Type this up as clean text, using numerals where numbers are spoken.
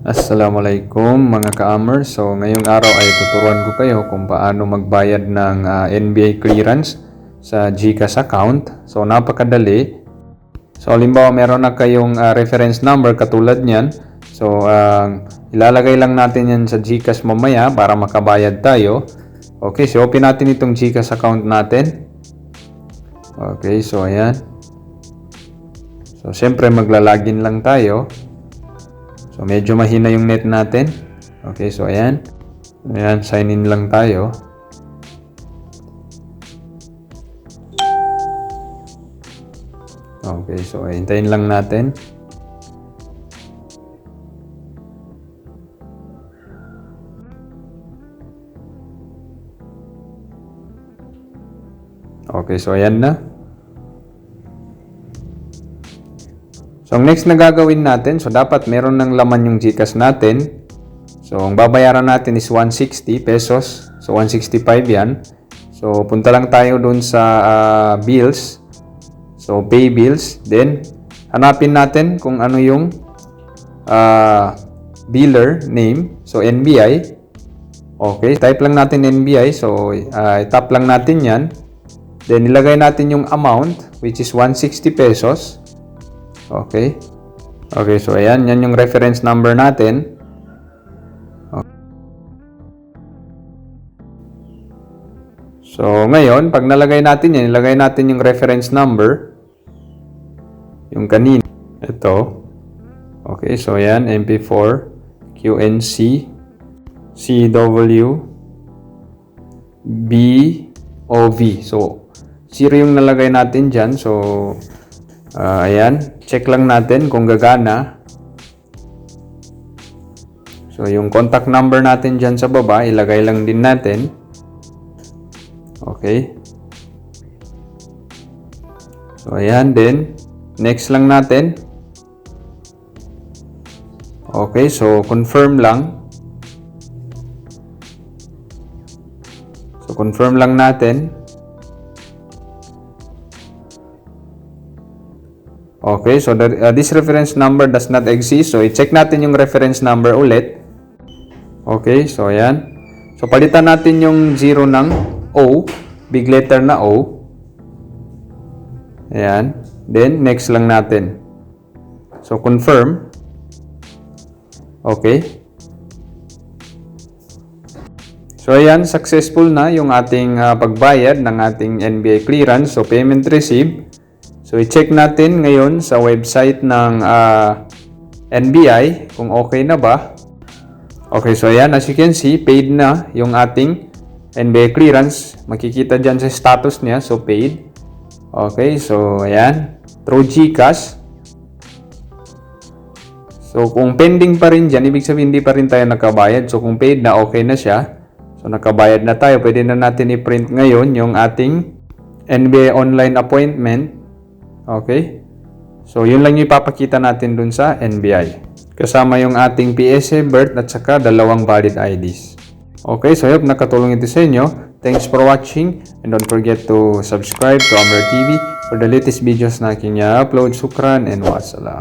Assalamualaikum mga ka-amers. So ngayong araw ay tuturuan ko kayo kung paano magbayad ng NBA clearance sa GCash account. So napakadali. So halimbawa meron na kayong reference number katulad niyan. So ilalagay lang natin yan sa GCash mamaya para makabayad tayo. Okay, so open natin itong GCash account natin. Okay, so ayan. So syempre maglalagin lang tayo. So medyo mahina yung net natin. Okay, so ayan. Ayan, sign in lang tayo. Okay, so hintayin lang natin. Okay, so ayan na. So, ang next na gagawin natin, so dapat meron ng laman yung GCash natin. So, ang babayaran natin is 160 pesos. So, 165 yan. So, punta lang tayo dun sa bills. So, pay bills. Then, hanapin natin kung ano yung biller name. So, NBI. Okay, type lang natin NBI. So, tap lang natin yan. Then, ilagay natin yung amount, which is 160 pesos. Okay. Okay, so ayan, yan yung reference number natin. Okay. So, ngayon, pag nalagay natin yan, ilagay natin yung reference number. Yung kanina. Ito. Okay, so ayan, MP4, QNC, CW, BOV. So, 0 yung nalagay natin dyan. So, ayan, check lang natin kung gagana. So, yung contact number natin dyan sa baba, ilagay lang din natin. Okay. So, ayan din. Next lang natin. Okay, so confirm lang. So, confirm lang natin. Okay, so this reference number does not exist. So, i-check natin yung reference number ulit. Okay, so ayan. So, palitan natin yung 0 ng O. Big letter na O. Ayan. Then, next lang natin. So, confirm. Okay. So, ayan. Successful na yung ating pagbayad ng ating NBA clearance. So, payment received. So, i-check natin ngayon sa website ng NBI kung okay na ba. Okay, so ayan, as you can see, paid na yung ating NBA clearance. Makikita dyan sa status niya, so paid. Okay, so ayan, through GCash. So, kung pending pa rin dyan, ibig sabihin hindi pa rin tayo nakabayad. So, kung paid na, okay na siya. So, nakabayad na tayo. Pwede na natin i-print ngayon yung ating NBA online appointment. Okay? So, yun lang yung ipapakita natin dun sa NBI. Kasama yung ating PSA, birth, at saka dalawang valid IDs. Okay, so I hope nakatulong ito sa inyo. Thanks for watching and don't forget to subscribe to Amber TV for the latest videos na aking upload. Shukran and wassalam.